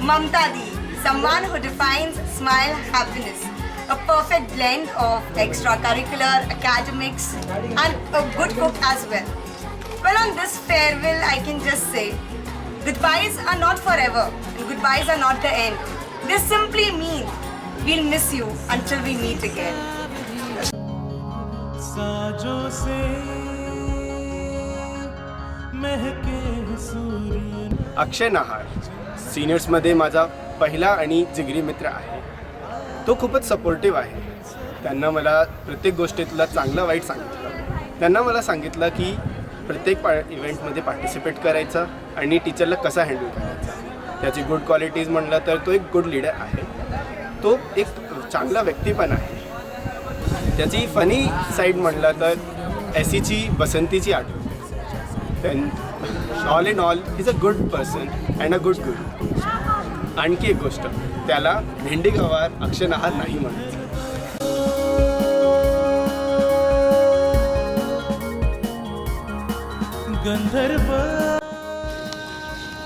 Mamta Di, someone who defines smile happiness. A perfect blend of extracurricular, academics, and a good cook as well. Well, on this farewell, I can just say, goodbyes are not forever, and goodbyes are not the end. They simply mean we'll miss you until we meet again. अक्षय नाहार सिनियर्समध्ये माझा पहिला आणि जिगरी मित्र आहे. तो खूपच supportive आहे. त्यांना मला प्रत्येक गोष्टीतला चांगलं वाईट सांगितलं. त्यांना मला सांगितलं की प्रत्येक इव्हेंटमध्ये पार्टिसिपेट करायचं आणि टीचरला कसा हँडल करायचा. त्याची गुड क्वालिटीज म्हटलं तर तो एक गुड लीडर आहे. तो एक चांगला व्यक्ती पण आहे. त्याची फनी साईड म्हटलं तर एसीची बसंतीची आठवण. All in all is a good person and a good गुरु. आणखी एक गोष्ट, त्याला भेंडी गवार अक्षय नाहार नाही म्हणायचं. गंधर्व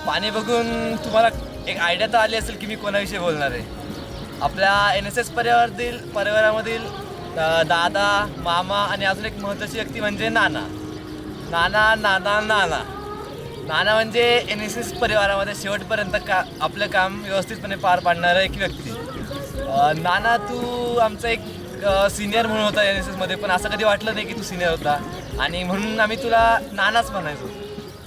पाणी बघून तुम्हाला एक आयडिया तर आली असेल की मी कोणाविषयी बोलणार आहे. आपल्या NSS परिवारामधील दादा, मामा आणि अजून एक महत्त्वाची व्यक्ती म्हणजे नाना. नाना म्हणजे NSS परिवारामध्ये शेवटपर्यंत आपलं काम व्यवस्थितपणे पार पाडणारा एक व्यक्ती. नाना, तू आमचा एक सिनियर म्हणून होता NSSमध्ये, पण असं कधी वाटलं नाही की तू सिनियर होता, आणि म्हणून आम्ही तुला नानाच म्हणायचो.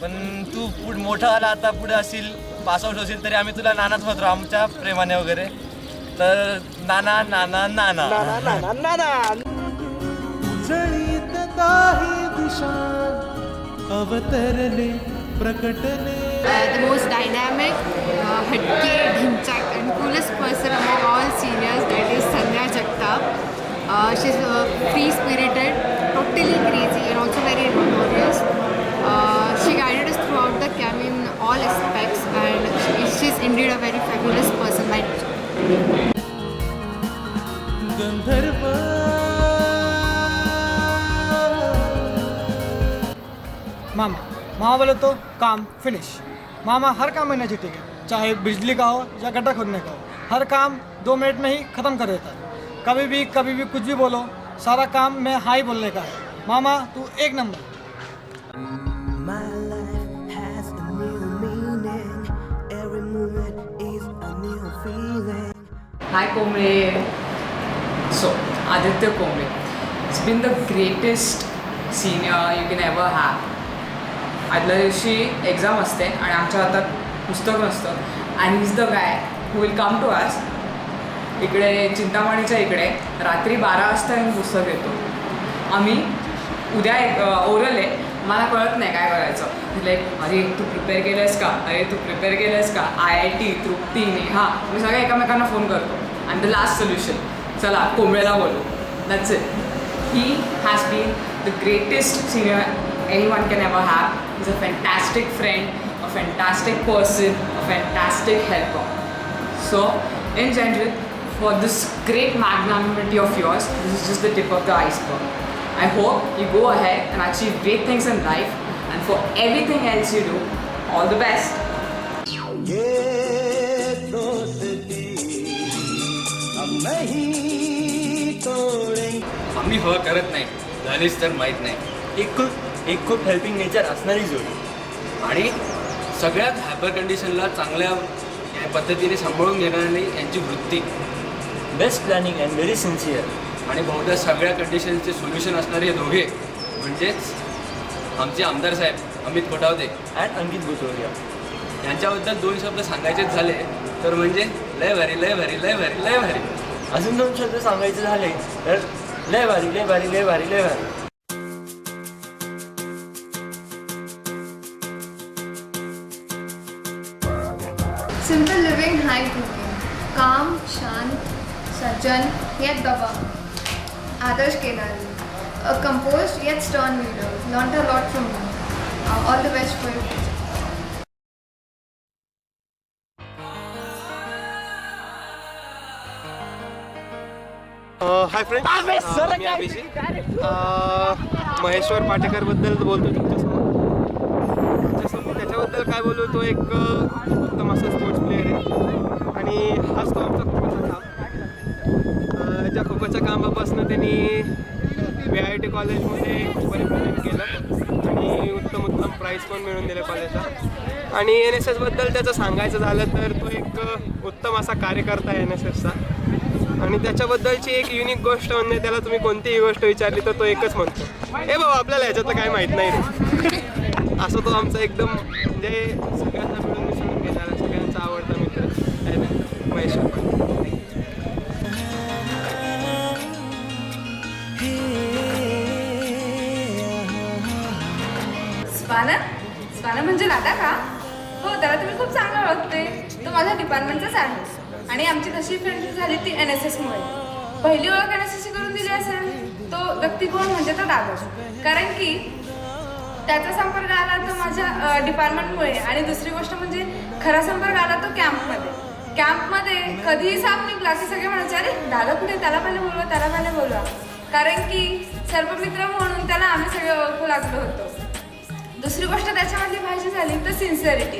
पण तू मोठा आला, आता पुढे असेल, पासआउट होशील, तरी आम्ही तुला नानाच म्हणतो आमच्या प्रेमाने वगैरे. तर नाना नाना नाना नाना नाना. उजळीत काही दिशा अवतरले प्रकटले. The most dynamic, hatke, dhimchak and coolest person among all seniors, that is Sandhya Jagtap. She's free-spirited, totally crazy and also very notorious. She guided us throughout the camp in all aspects, and she's indeed a very fabulous person. गंधर्व मामा बोले तो काम finish. मामा हर काम में energetic है, चाहे बिजली का हो या गड्ढा खोदने का हो. हर काम 2 मिनट में ही ख़त्म कर देता है. कभी भी कुछ भी बोलो, सारा काम में हाई बोलने का है. मामा तू एक number. Hi Komle. So, Aditya Komle. It's been the greatest senior you can ever have. आदल्या दिवशी एक्झाम असते आणि आमच्या हातात पुस्तक नसतं, आणि is the guy who will come to us. इकडे चिंतामणीच्या इकडे रात्री 12 वाजता मी पुस्तक येतो. आम्ही उद्या एक ओरल आहे, मला कळत नाही काय करायचं. लाईक अरे तू प्रिपेअर केलं आहेस का, अरे तू प्रिपेअर केलं आहेस का, IIT, तृप्ती, नेहा, मी सगळ्या एकमेकांना फोन करतो. अँड द लास्ट सोल्युशन, चला कोंबड्याला बोलू. That's it. He has been the greatest senior anyone can ever have. He's a fantastic friend, a fantastic person, a fantastic helper. So, in general, for this great magnanimity of yours, this is just the tip of the iceberg. I hope you go ahead and achieve great things in life, and for everything else you do, all the best. आम्ही हो करत नाही, झालीच तर माहीत नाही. एक खूप हेल्पिंग नेचर असणारी जोडी, आणि सगळ्यात हायपर कंडिशनला चांगल्या पद्धतीने सांभाळून घेणारी यांची वृत्ती. Best planning and very sincere, आणि बहुधा सगळ्या कंडिशनचे सोल्युशन असणारे हे दोघे म्हणजेच आमचे आमदार साहेब अमित कोठावदे अँड अंकित बुचोरिया. यांच्याबद्दल 2 शब्द सांगायचेच झाले तर म्हणजे लय भारी लय भारी लय भारी लय भारी. अजून 2 शब्द सांगायचे झाले तर लय भारी लय भारी लय भारी लय भारी. Simple living, high cooking. Calm, shant, sajjan, yet baba. Adarsh Kenari. A composed yet stern leader. Learned a lot from him. All the best for your future. Hi friend, मी अभिषेक. महेश्वर पाटेकरबद्दल बोलतो तुमच्यासमोर. त्याच्याबद्दल काय बोलू, तो एक उत्तम असा स्पोर्ट्स प्लेअर आहे. आणि हाच तो आमचा खोकोचा काम. ज्या खोकोच्या कामापासून त्यांनी VIT कॉलेजमध्ये रिप्रेझेंट केलं आणि उत्तम प्राईज पण मिळवून दिलं कॉलेजला. आणि NSSबद्दल त्याचं सांगायचं झालं तर तो एक उत्तम असा कार्यकर्ता आहे NSSचा. आणि त्याच्याबद्दलची एक युनिक गोष्ट म्हणजे त्याला तुम्ही कोणतीही गोष्ट विचारली तर तो एकच म्हणतो, हे बाबा आपल्याला ह्याच्यातलं काय माहीत नाही रे. असं तो आमचा एकदम म्हणजे सगळ्यांना मिळून मिसळून घेणारा सगळ्यांचा आवडता मित्र आहे महेश. स्वाना म्हणजे दादा का? हो, त्याला तुम्ही खूप चांगलं ओळखते. तो माझ्या डिपार्टमेंटचाच आहे आणि आमची तशी फ्रेंडशिप झाली ती NSSमुळे. पहिली ओळख NSSची करून दिली असेल तो व्यक्ती कोण म्हणजे तो दादा. कारण की त्याचा संपर्क आला तो माझ्या डिपार्टमेंटमुळे. आणि दुसरी गोष्ट म्हणजे खरा संपर्क आला तो कॅम्पमध्ये कधीही साप निघला की सगळे म्हणायचे अरे दादा कुठे, त्याला पहिले बोलवा. कारण की सर्व मित्र म्हणून त्याला आम्ही सगळे ओळखू लागलो होतो. दुसरी गोष्ट त्याच्यामधली भाषा झाली तर सिन्सिअरिटी.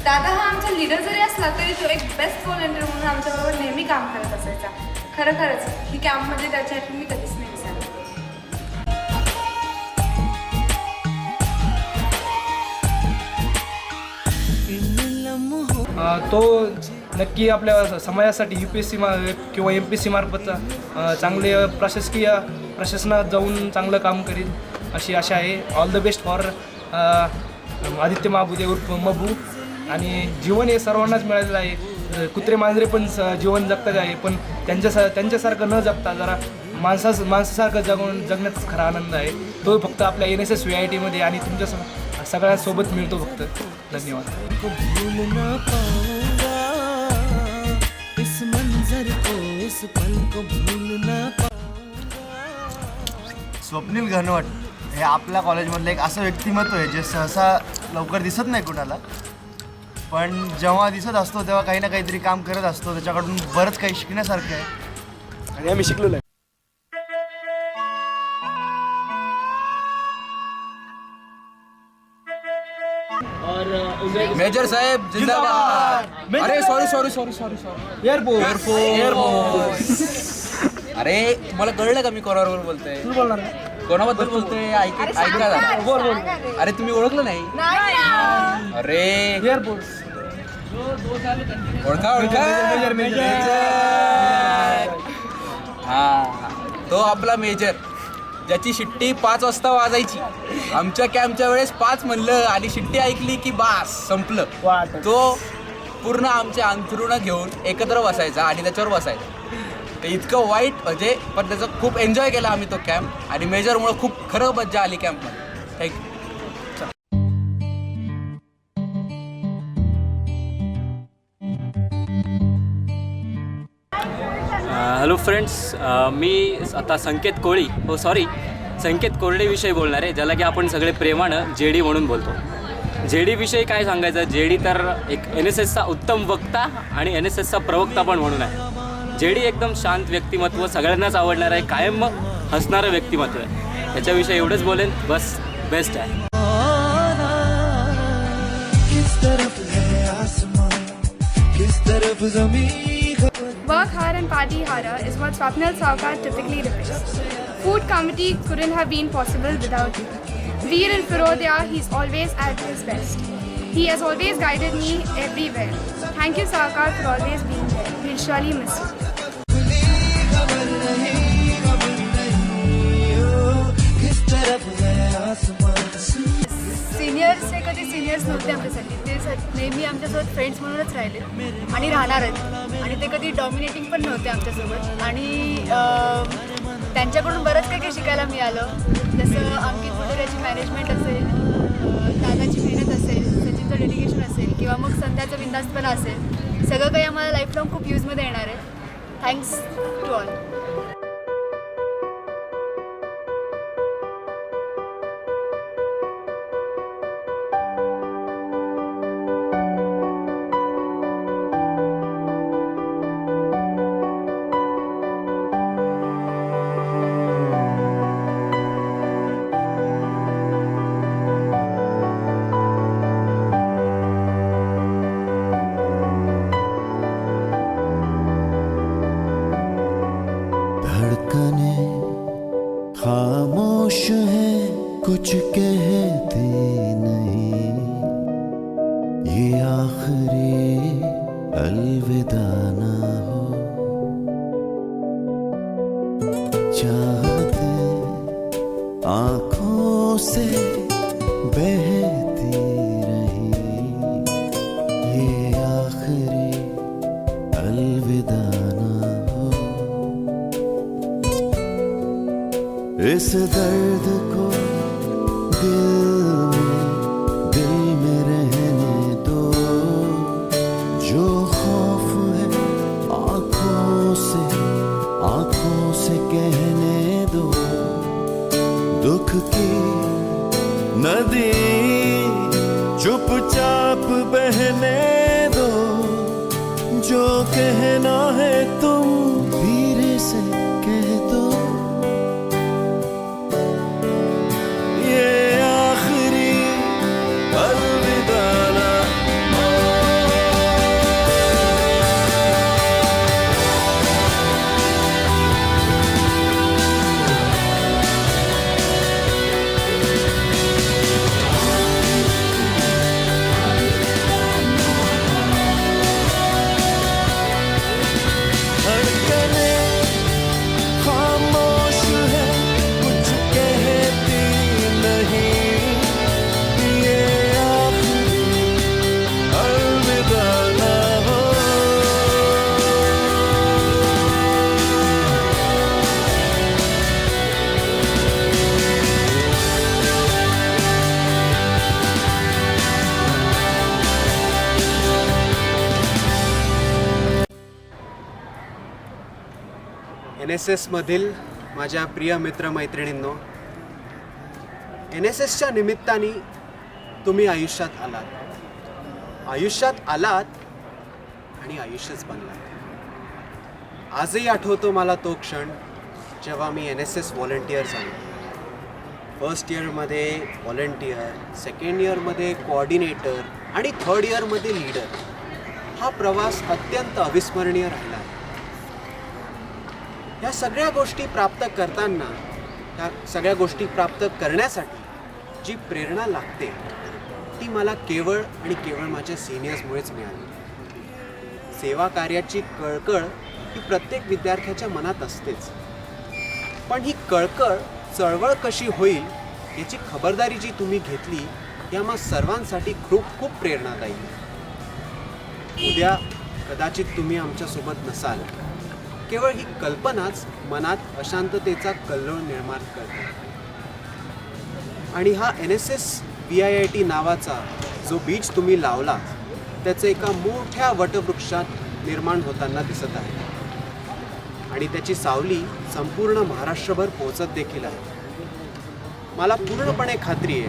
दादा हा आमचा लीडर जरी असला तरी तो एक बेस्ट व्हॉलंटियर म्हणून आमच्याबरोबर नेहमी काम करत असायचा. खरंच ही कॅम्पमध्ये त्याची आठवण मी कधीच नाही विसरले. तो नक्की आपल्या समाजासाठी UPSC किंवा MPSC मार्फत चांगले प्रशासनात जाऊन चांगलं काम करील अशी आशा आहे. All the best for Aditya Mahabude उर्फ मबू. आणि जीवन हे सर्वांनाच मिळालेलं आहे. कुत्रे मांजरे पण जीवन जगतात आहे, पण त्यांच्यासारखं न जगता जरा माणसासारखं जगण्याचा खरा आनंद आहे. तो फक्त आपल्या NSS VIT मध्ये आणि तुमच्या सगळ्यांसोबत मिळतो फक्त. धन्यवाद. स्वप्नील घनवट हे आपल्या कॉलेजमधलं एक असं व्यक्तिमत्व आहे जे सहसा लवकर दिसत नाही कुणाला, पण जेव्हा दिसत असतो तेव्हा काही ना काहीतरी काम करत असतो. त्याच्याकडून बरंच काही शिकण्यासारखं आहे आणि आम्ही शिकलेलो आहे. मेजर साहेब जिंदाबाद. अरे सॉरी अरे तुम्हाला कळलं का मी कोणाबरोबर बोलतोय? कोणाबद्दल बोलतोय? ऐका जरा. अरे तुम्ही ओळखलं नाही? अरे ओळखा. हा, तो आपला मेजर ज्याची शिट्टी 5 वाजता वाजायची. आमच्या कॅम्पच्या वेळेस 5 म्हणलं आणि शिट्टी ऐकली की बास संपलं. तो पूर्ण आमचे अंथरुणं घेऊन एकत्र बसायचा आणि त्याच्यावर बसायचा. ते इतकं वाईट म्हणजे, पण त्याचं खूप एन्जॉय केला आम्ही तो कॅम्प. आणि मेजरमुळं खूप खरं मज्जा आली कॅम्पमध्ये. थँक्यू. हॅलो फ्रेंड्स, मी आता संकेत कोरडेविषयी बोलणार आहे, ज्याला की आपण सगळे प्रेमानं JD म्हणून बोलतो. JDविषयी काय सांगायचं? JD तर एक NSSचा उत्तम वक्ता आणि NSSचा प्रवक्ता पण म्हणून आहे. JD एकदम शांत व्यक्तिमत्व, सगळ्यांनाच आवडणार आहे, कायम हसणारं व्यक्तिमत्व आहे. त्याच्याविषयी एवढंच बोलेन, बस बेस्ट आहे. Work hard and party harder is what Swapnil Sarkar typically depicts. Food committee couldn't have been possible without him. Veer and Firodia, he's always at his best. He has always guided me everywhere. Thank you Sarkar for always being there. We'll surely miss you. Seniors हे कधी seniors नव्हते आमच्यासाठी. ते नेहमी आमच्यासोबत friends म्हणूनच राहिले आणि राहणारच. आणि ते कधी डॉमिनेटिंग पण नव्हते आमच्यासोबत. आणि त्यांच्याकडून बरंच काही शिकायला मिळालं. जसं अंकित बुटोऱ्याची मॅनेजमेंट असेल, दादाची मेहनत असेल, सचिनचं डेडिकेशन असेल, किंवा मग संध्याचं बिंदास्तपणा असेल. सगळं काही आम्हाला लाईफ लॉंग खूप यूजमध्ये येणार आहे. Thanks to all. कुछ कहते नहीं, ये आखिरी अलविदा ना हो। चाहते आँखों से बहती रही, ये आखिरी अलविदा ना हो। इस दर्द को दिल में रहने दो, जो खौफ है आँखों से कहने दो। दुख की नदी चुपचाप बहने दो, जो कहना है तुम धीरे से कह दो। ये आखिरी अलविदा ना हो। धड़कने खामोश है, कुछ कहती नहीं, ये आखिरी अलविदा ना हो। NSS मधील माझ्या प्रिय मित्रमैत्रिणींनो, NSSच्या निमित्ताने तुम्ही आयुष्यात आलात आणि आयुष्यच बनलात। आजही आठवतो मला तो क्षण जेव्हा मी NSS व्हॉलंटियर झालो। फर्स्ट इयरमध्ये व्हॉलंटियर, सेकंड इयरमध्ये कोऑर्डिनेटर आणि थर्ड इयरमध्ये लीडर। हा प्रवास अत्यंत अविस्मरणीय राहिला। या सगळ्या गोष्टी प्राप्त करताना, या सगळ्या गोष्टी प्राप्त करण्यासाठी जी प्रेरणा लागते ती मला केवळ आणि केवळ माझ्या सिनियर्समुळेच मिळाली। सेवा कार्याची कळकळ ही प्रत्येक विद्यार्थ्याच्या मनात असतेच, पण ही कळकळ चळवळ कशी होईल याची खबरदारी जी तुम्ही घेतली या मग सर्वांसाठी खूप खूप प्रेरणादायी। उद्या कदाचित तुम्ही आमच्यासोबत नसाल, केवळ ही कल्पनाच मनात अशांततेचा कल्लोळ निर्माण करते। आणि हा NSS VIIT नावाचा जो बीज तुम्ही लावला त्याचं एका मोठ्या वटवृक्षात निर्माण होताना दिसत आहे आणि त्याची सावली संपूर्ण महाराष्ट्रभर पोहोचत देखील आहे। मला पूर्णपणे खात्री आहे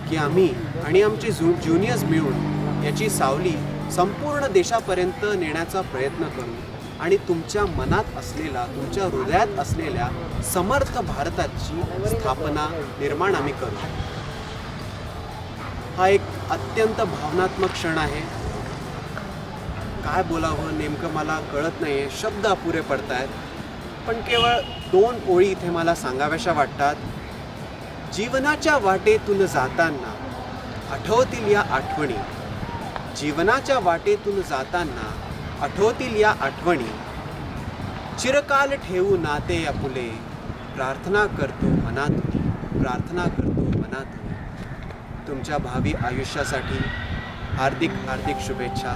की आम्ही आणि आमचे ज्युनियर्स मिळून याची सावली संपूर्ण देशापर्यंत नेण्याचा प्रयत्न करू आणि तुमच्या मनात असलेला, तुमच्या हृदयात असलेल्या समर्थ भारताची स्थापना निर्माण आम्ही करू। हा एक अत्यंत भावनात्मक क्षण आहे। काय बोलावं नेमकं मला कळत नाहीये, शब्द अपुरे पडतायत, पण केवळ 2 ओळी इथे मला सांगाव्याशा वाटतात। जीवनाच्या वाटेतून जाताना आठवतील या आठवणी, जीवनाच्या वाटेतून जाताना आठवतील या आठवणी, चिरकाल ठेवू नाते आपुले, प्रार्थना करतो मनात। तुमच्या भावी आयुष्यासाठी हार्दिक शुभेच्छा।